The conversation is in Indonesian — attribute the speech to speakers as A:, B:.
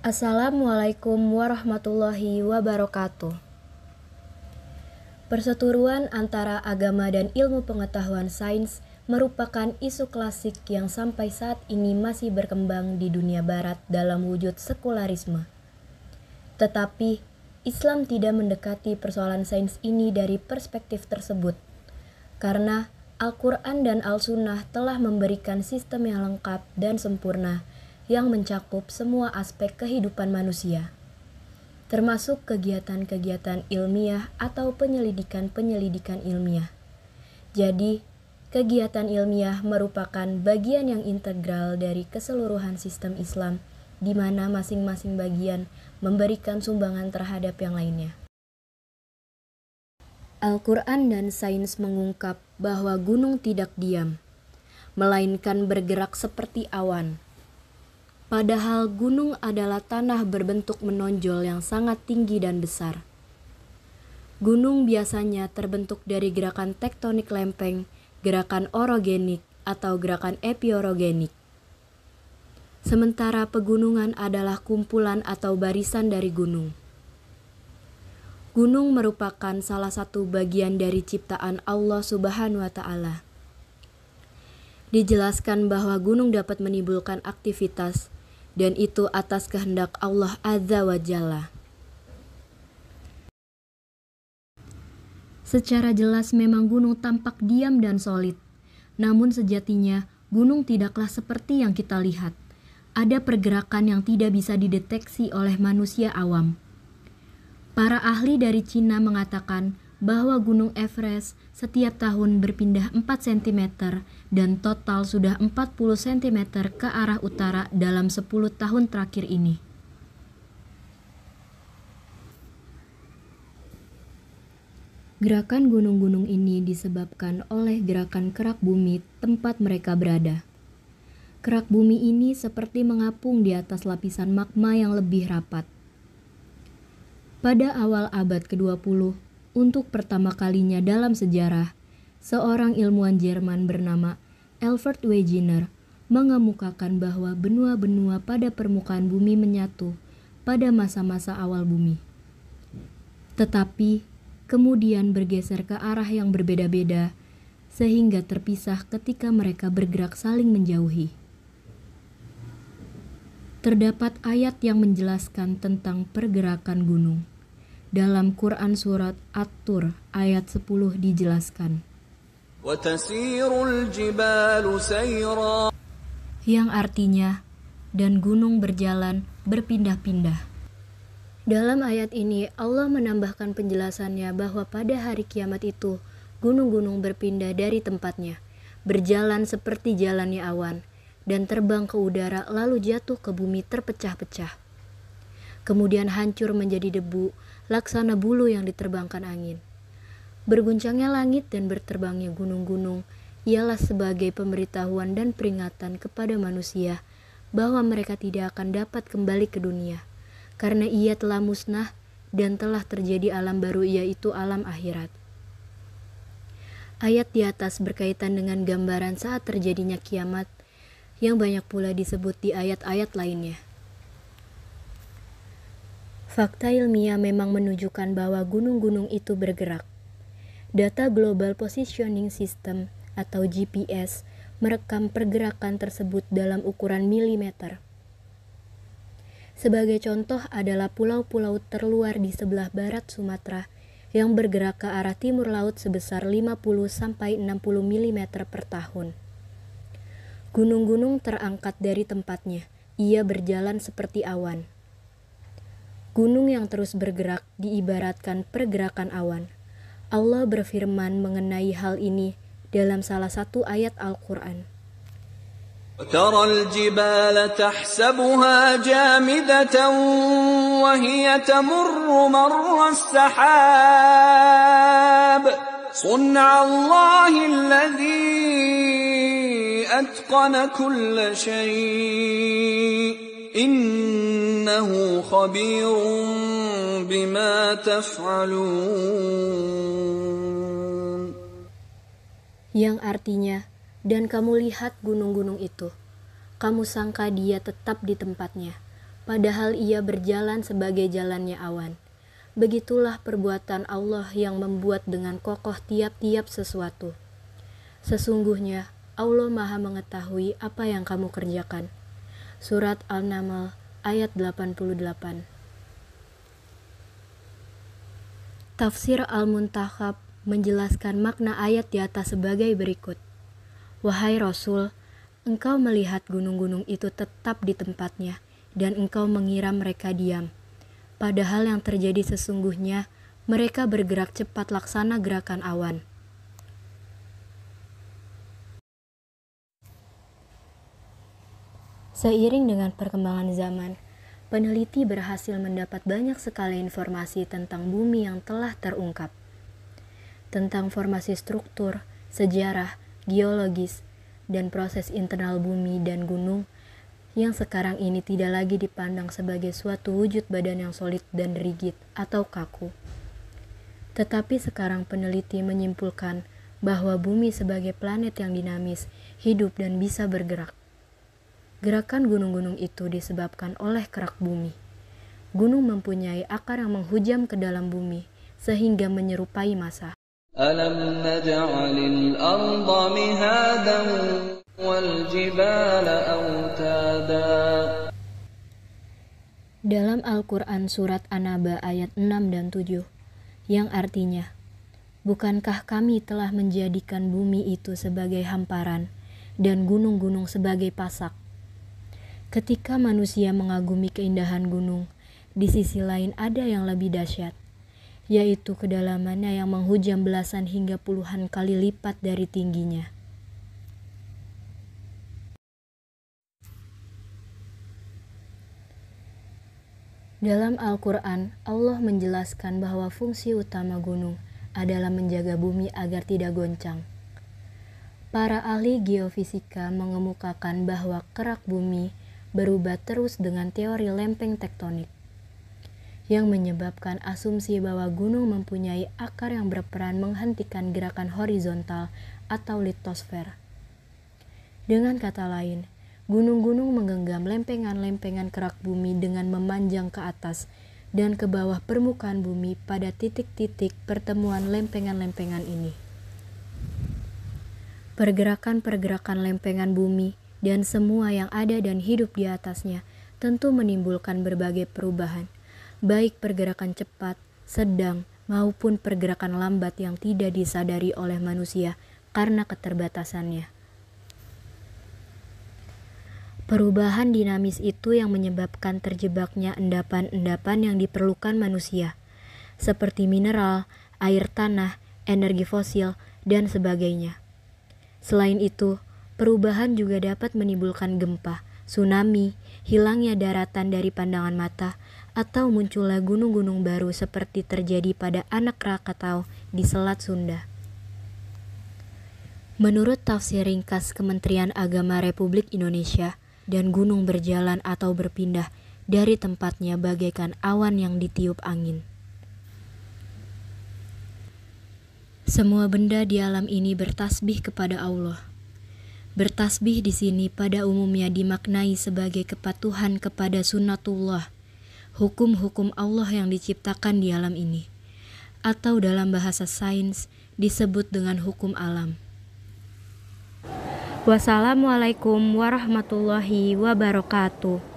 A: Assalamualaikum warahmatullahi wabarakatuh. Perseteruan antara agama dan ilmu pengetahuan sains merupakan isu klasik yang sampai saat ini masih berkembang di dunia barat dalam wujud sekularisme. Tetapi, Islam tidak mendekati persoalan sains ini dari perspektif tersebut, karena Al-Quran dan Al-Sunnah telah memberikan sistem yang lengkap dan sempurna yang mencakup semua aspek kehidupan manusia, termasuk kegiatan-kegiatan ilmiah atau penyelidikan-penyelidikan ilmiah. Jadi, kegiatan ilmiah merupakan bagian yang integral dari keseluruhan sistem Islam, di mana masing-masing bagian memberikan sumbangan terhadap yang lainnya. Al-Quran dan sains mengungkap bahwa gunung tidak diam, melainkan bergerak seperti awan. Padahal gunung adalah tanah berbentuk menonjol yang sangat tinggi dan besar. Gunung biasanya terbentuk dari gerakan tektonik lempeng, gerakan orogenik, atau gerakan epiorogenik. Sementara pegunungan adalah kumpulan atau barisan dari gunung. Gunung merupakan salah satu bagian dari ciptaan Allah Subhanahu wa Ta'ala. Dijelaskan bahwa gunung dapat menimbulkan aktivitas, dan itu atas kehendak Allah Azza wa Jalla. Secara jelas memang gunung tampak diam dan solid, namun sejatinya gunung tidaklah seperti yang kita lihat. Ada pergerakan yang tidak bisa dideteksi oleh manusia awam. Para ahli dari Cina mengatakan bahwa Gunung Everest setiap tahun berpindah 4 cm dan total sudah 40 cm ke arah utara dalam 10 tahun terakhir ini. Gerakan gunung-gunung ini disebabkan oleh gerakan kerak bumi tempat mereka berada. Kerak bumi ini seperti mengapung di atas lapisan magma yang lebih rapat. Pada awal abad ke-20, untuk pertama kalinya dalam sejarah, seorang ilmuwan Jerman bernama Albert Wegener mengemukakan bahwa benua-benua pada permukaan bumi menyatu pada masa-masa awal bumi. Tetapi kemudian bergeser ke arah yang berbeda-beda sehingga terpisah ketika mereka bergerak saling menjauhi. Terdapat ayat yang menjelaskan tentang pergerakan gunung. Dalam Quran surat At-Tur ayat 10 dijelaskan, yang artinya, dan gunung berjalan berpindah-pindah. Dalam ayat ini Allah menambahkan penjelasannya bahwa pada hari kiamat itu gunung-gunung berpindah dari tempatnya, berjalan seperti jalannya awan, dan terbang ke udara lalu jatuh ke bumi terpecah-pecah. Kemudian hancur menjadi debu, laksana bulu yang diterbangkan angin. Berguncangnya langit dan berterbangnya gunung-gunung ialah sebagai pemberitahuan dan peringatan kepada manusia bahwa mereka tidak akan dapat kembali ke dunia, karena ia telah musnah dan telah terjadi alam baru, yaitu alam akhirat. Ayat di atas berkaitan dengan gambaran saat terjadinya kiamat, yang banyak pula disebut di ayat-ayat lainnya. Fakta ilmiah memang menunjukkan bahwa gunung-gunung itu bergerak. Data Global Positioning System atau GPS merekam pergerakan tersebut dalam ukuran milimeter. Sebagai contoh adalah pulau-pulau terluar di sebelah barat Sumatera yang bergerak ke arah timur laut sebesar 50-60 mm per tahun. Gunung-gunung terangkat dari tempatnya, ia berjalan seperti awan. Gunung yang terus bergerak diibaratkan pergerakan awan. Allah berfirman mengenai hal ini dalam salah satu ayat Al-Quran.
B: وَتَرَى الْجِبَالَ تَحْسَبُهَا جَامِدَةً وَهِيَ تَمُرُّ مَرَّ السَّحَابِ صُنْعَ اللَّهِ الَّذِي أَتْقَنَ كُلَّ شَيْءٍ Innahu khabirun bima taf'alun.
A: Yang artinya, dan kamu lihat gunung-gunung itu, kamu sangka dia tetap di tempatnya, padahal ia berjalan sebagai jalannya awan. Begitulah perbuatan Allah yang membuat dengan kokoh tiap-tiap sesuatu. Sesungguhnya Allah Maha mengetahui apa yang kamu kerjakan. Surat An-Naml ayat 88. Tafsir Al-Muntakhab menjelaskan makna ayat di atas sebagai berikut. Wahai Rasul, engkau melihat gunung-gunung itu tetap di tempatnya, dan engkau mengira mereka diam. Padahal yang terjadi sesungguhnya, mereka bergerak cepat laksana gerakan awan. Seiring dengan perkembangan zaman, peneliti berhasil mendapat banyak sekali informasi tentang bumi yang telah terungkap. Tentang formasi struktur, sejarah, geologis, dan proses internal bumi dan gunung yang sekarang ini tidak lagi dipandang sebagai suatu wujud badan yang solid dan rigid atau kaku. Tetapi sekarang peneliti menyimpulkan bahwa bumi sebagai planet yang dinamis, hidup dan bisa bergerak. Gerakan gunung-gunung itu disebabkan oleh kerak bumi. Gunung mempunyai akar yang menghujam ke dalam bumi sehingga menyerupai massa.
B: أَلَمْ نَجْعَلِ الْأَرْضَ مِهَادًا وَالْجِبَالَ أَوْتَادًا.
A: Dalam Al-Quran Surat An-Naba ayat 6 dan 7, yang artinya, bukankah kami telah menjadikan bumi itu sebagai hamparan dan gunung-gunung sebagai pasak? Ketika manusia mengagumi keindahan gunung, di sisi lain ada yang lebih dahsyat, yaitu kedalamannya yang menghujam belasan hingga puluhan kali lipat dari tingginya. Dalam Al-Quran, Allah menjelaskan bahwa fungsi utama gunung adalah menjaga bumi agar tidak goncang. Para ahli geofisika mengemukakan bahwa kerak bumi berubah terus dengan teori lempeng tektonik, yang menyebabkan asumsi bahwa gunung mempunyai akar yang berperan menghentikan gerakan horizontal atau litosfer. Dengan kata lain, gunung-gunung menggenggam lempengan-lempengan kerak bumi dengan memanjang ke atas dan ke bawah permukaan bumi pada titik-titik pertemuan lempengan-lempengan ini. Pergerakan-pergerakan lempengan bumi dan semua yang ada dan hidup di atasnya tentu menimbulkan berbagai perubahan, baik pergerakan cepat, sedang, maupun pergerakan lambat yang tidak disadari oleh manusia karena keterbatasannya. Perubahan dinamis itu yang menyebabkan terjebaknya endapan-endapan yang diperlukan manusia, seperti mineral, air tanah, energi fosil, dan sebagainya. Selain itu, perubahan juga dapat menimbulkan gempa, tsunami, hilangnya daratan dari pandangan mata, atau munculnya gunung-gunung baru seperti terjadi pada Anak Krakatau di Selat Sunda. Menurut tafsir ringkas Kementerian Agama Republik Indonesia, dan gunung berjalan atau berpindah dari tempatnya bagaikan awan yang ditiup angin. Semua benda di alam ini bertasbih kepada Allah. Bertasbih di sini pada umumnya dimaknai sebagai kepatuhan kepada sunnatullah, hukum-hukum Allah yang diciptakan di alam ini, atau dalam bahasa sains disebut dengan hukum alam. Wassalamualaikum warahmatullahi wabarakatuh.